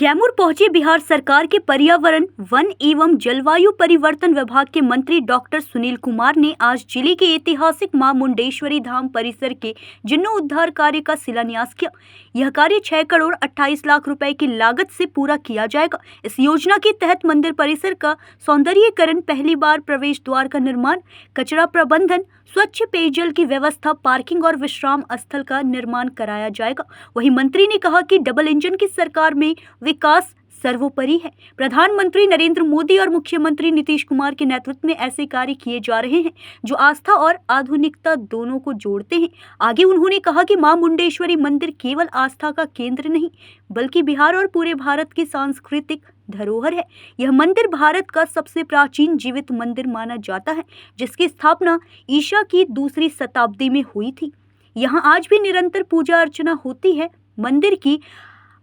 कैमूर पहुंचे बिहार सरकार के पर्यावरण, वन एवं जलवायु परिवर्तन विभाग के मंत्री डॉक्टर सुनील कुमार ने आज जिले के ऐतिहासिक मां मुंडेश्वरी धाम परिसर के जीर्णोद्धार कार्य का शिलान्यास किया। यह कार्य 6 करोड़ 28 लाख रुपए की लागत से पूरा किया जाएगा। इस योजना के तहत मंदिर परिसर का सौंदर्यीकरण, पहली बार प्रवेश द्वार का निर्माण, कचरा प्रबंधन, स्वच्छ पेयजल की व्यवस्था, पार्किंग और विश्राम स्थल का निर्माण कराया जाएगा। वहीं मंत्री ने कहा कि डबल इंजन की सरकार में विकास सर्वोपरि है। प्रधानमंत्री नरेंद्र मोदी और मुख्यमंत्री नीतीश कुमार के नेतृत्व में ऐसे कार्य किए जा रहे हैं जो आस्था और आधुनिकता दोनों को जोड़ते हैं। आगे उन्होंने कहा कि मां मुंडेश्वरी मंदिर केवल आस्था का केंद्र नहीं बल्कि बिहार और पूरे भारत की सांस्कृतिक धरोहर है। यह मंदिर भारत का सबसे प्राचीन जीवित मंदिर माना जाता है, जिसकी स्थापना ईसा की 2री शताब्दी में हुई थी। यहाँ आज भी निरंतर पूजा अर्चना होती है। मंदिर की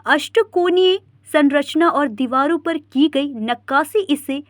अष्टकोणीय संरचना और दीवारों पर की गई नक्काशी इसे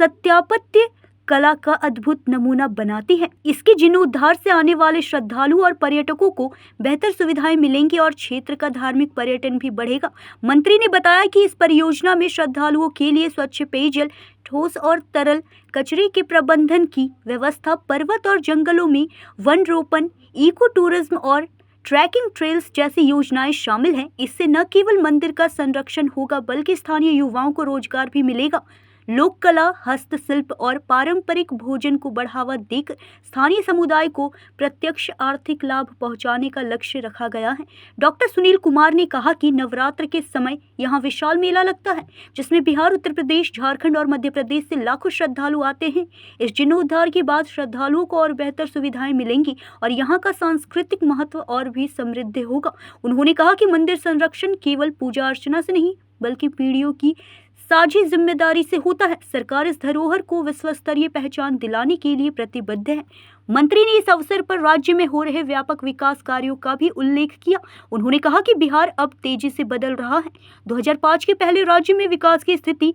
स्थापत्य कला का अद्भुत नमूना बनाती है। इसके जीर्णोद्धार से आने वाले श्रद्धालु और पर्यटकों को बेहतर सुविधाएं मिलेंगी और क्षेत्र का धार्मिक पर्यटन भी बढ़ेगा। मंत्री ने बताया कि इस परियोजना में श्रद्धालुओं के लिए स्वच्छ पेयजल, ठोस और तरल कचरे के प्रबंधन की व्यवस्था, पर्वत और जंगलों में वन रोपण, इको टूरिज्म और ट्रैकिंग ट्रेल्स जैसी योजनाएं शामिल हैं। इससे न केवल मंदिर का संरक्षण होगा बल्कि स्थानीय युवाओं को रोजगार भी मिलेगा। लोक कला, हस्तशिल्प और पारंपरिक भोजन को बढ़ावा देकर स्थानीय समुदाय को प्रत्यक्ष आर्थिक लाभ पहुंचाने का लक्ष्य रखा गया है। डॉक्टर सुनील कुमार ने कहा कि नवरात्र के समय यहां विशाल मेला लगता है, जिसमें बिहार, उत्तर प्रदेश, झारखंड और मध्य प्रदेश से लाखों श्रद्धालु आते हैं। इस जीर्णोद्धार के बाद श्रद्धालुओं को और बेहतर सुविधाएं मिलेंगी और यहाँ का सांस्कृतिक महत्व और भी समृद्ध होगा। उन्होंने कहा कि मंदिर संरक्षण केवल पूजा अर्चना से नहीं बल्कि पीढ़ियों की साझी जिम्मेदारी से होता है। सरकार इस धरोहर को विश्व स्तरीय पहचान दिलाने के लिए प्रतिबद्ध है। मंत्री ने इस अवसर पर राज्य में हो रहे व्यापक विकास कार्यों का भी उल्लेख किया। उन्होंने कहा कि बिहार अब तेजी से बदल रहा है। 2005 के पहले राज्य में विकास की स्थिति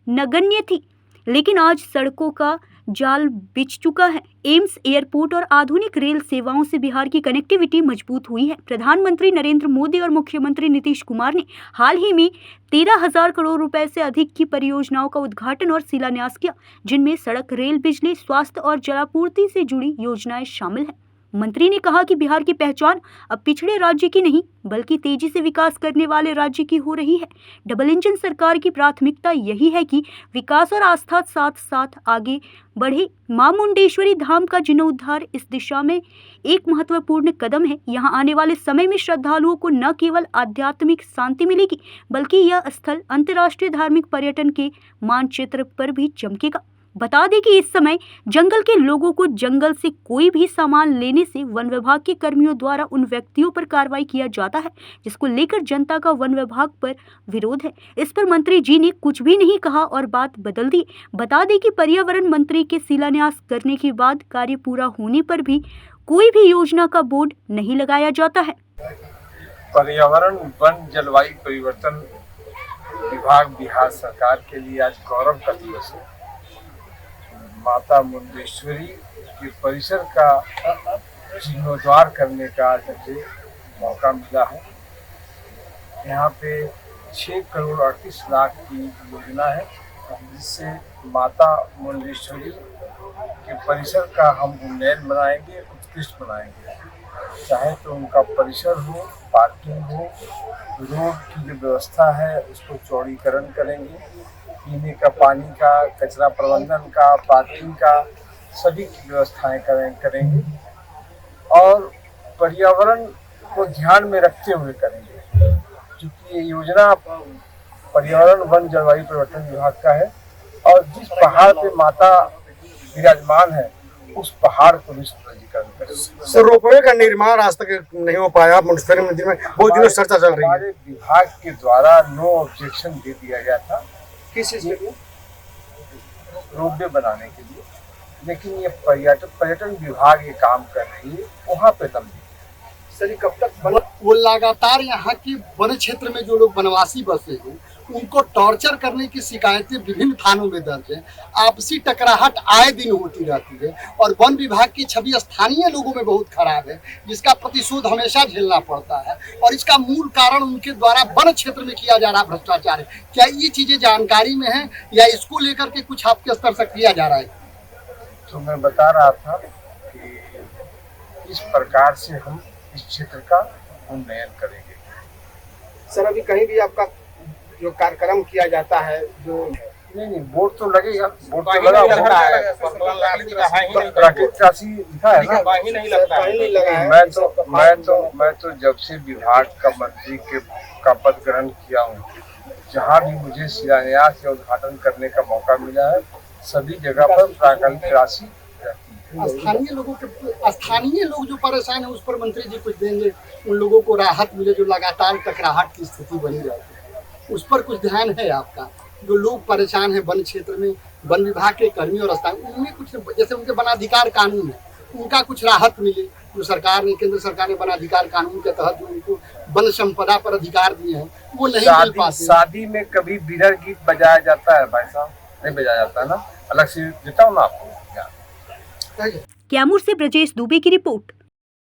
नगण्य थी, लेकिन आज सड़कों का जाल बिछ चुका है। एम्स, एयरपोर्ट और आधुनिक रेल सेवाओं से बिहार की कनेक्टिविटी मजबूत हुई है। प्रधानमंत्री नरेंद्र मोदी और मुख्यमंत्री नीतीश कुमार ने हाल ही में 13,000 करोड़ रुपए से अधिक की परियोजनाओं का उद्घाटन और शिलान्यास किया, जिनमें सड़क, रेल, बिजली, स्वास्थ्य और जलापूर्ति से जुड़ी योजनाएं शामिल हैं। मंत्री ने कहा कि बिहार की पहचान अब पिछड़े राज्य की नहीं बल्कि तेजी से विकास करने वाले राज्य की हो रही है। डबल इंजन सरकार की प्राथमिकता यही है कि विकास और आस्था साथ साथ आगे बढ़े। मां मुंडेश्वरी धाम का जीर्णोद्धार इस दिशा में एक महत्वपूर्ण कदम है। यहां आने वाले समय में श्रद्धालुओं को न केवल आध्यात्मिक शांति मिलेगी बल्कि यह स्थल अंतर्राष्ट्रीय धार्मिक पर्यटन के मानचित्र पर भी चमकेगा। बता दें कि इस समय जंगल के लोगों को जंगल से कोई भी सामान लेने से वन विभाग के कर्मियों द्वारा उन व्यक्तियों पर कार्रवाई किया जाता है, जिसको लेकर जनता का वन विभाग पर विरोध है। इस पर मंत्री जी ने कुछ भी नहीं कहा और बात बदल दी। बता दें कि पर्यावरण मंत्री के शिलान्यास करने के बाद कार्य पूरा होने पर भी कोई भी योजना का बोर्ड नहीं लगाया जाता है। पर्यावरण, वन, जलवायु परिवर्तन विभाग बिहार सरकार के लिए आज गौरव का दिवस है। माता मुंडेश्वरी के परिसर का जीर्णोद्धार करने का आज मुझे मौका मिला है। यहाँ पे 6 करोड़ 38 लाख की योजना है, जिससे माता मुंडेश्वरी के परिसर का हम उन्नयन बनाएंगे, उत्कृष्ट बनाएंगे। चाहे तो उनका परिसर हो, पार्किंग हो, रोड की जो व्यवस्था है उसको चौड़ीकरण करेंगे, पीने का पानी का, कचरा प्रबंधन का, पार्किंग का, सभी की व्यवस्थाएं करेंगे और पर्यावरण को ध्यान में रखते हुए करेंगे। क्योंकि ये योजना पर्यावरण, वन, जलवायु परिवर्तन विभाग का है और जिस पहाड़ पे माता विराजमान है उस पहाड़ को भी सुंदरीकरण करेंगे। रोपवे का निर्माण आज तक नहीं हो पाया मुंडेश्वरी मंदिर में, बहुत दिनों से चर्चा चल रही है। हमारे विभाग के द्वारा नो ऑब्जेक्शन दे दिया गया था किस चीज के लिए? रोपवे बनाने के लिए, लेकिन ये पर्यटन विभाग ये काम कर रही है, वहाँ पे दम नहीं। सर ये कब तक वो लगातार यहाँ के वन क्षेत्र में जो लोग वनवासी बसे हैं उनको टॉर्चर करने की शिकायतें विभिन्न थानों में दर्ज है। आपसी टकराहट आए दिन होती रहती है और वन विभाग की छवि स्थानीय लोगों में बहुत खराब है, जिसका प्रतिशोध हमेशा झेलना पड़ता है और इसका मूल कारण उनके द्वारा वन क्षेत्र में किया जा रहा भ्रष्टाचार है। क्या ये चीजें जानकारी में है या इसको लेकर के कुछ आपके स्तर से किया जा रहा है? तो मैं बता रहा था कि इस प्रकार से हम इस क्षेत्र का उन्नयन करेंगे। सर अभी कहीं भी आपका जो कार्यक्रम किया जाता है जो नहीं बोर्ड तो लगेगा, बोर्ड तो लगा हुआ है, प्राकृतिक राशि लिखा है ना। मैं तो जब से विभाग का मंत्री का पद ग्रहण किया हूँ, जहाँ भी मुझे शिलान्यास या उद्घाटन करने का मौका मिला है सभी जगह पर प्राकृतिक राशि स्थानीय लोग जो परेशान है उस पर मंत्री जी कुछ देंगे, उन लोगों को राहत मिले जो लगातार टकराहट की स्थिति बनी रहती है, उस पर कुछ ध्यान है आपका? जो लोग परेशान है वन क्षेत्र में, वन विभाग के कर्मी और स्थानीय, उनमें कुछ जैसे उनके वनाधिकार कानून है उनका कुछ राहत मिले, जो सरकार ने केंद्र सरकार ने वनाधिकार कानून के तहत जो उनको वन संपदा पर अधिकार दिए हैं वो नहीं मिल पाते। शादी में कभी बिरह गीत बजाया जाता है भाई साहब? नहीं बजाया जाता है ना, अलग से देता हूँ ना आपको। कैमूर से ब्रजेश दुबे की रिपोर्ट।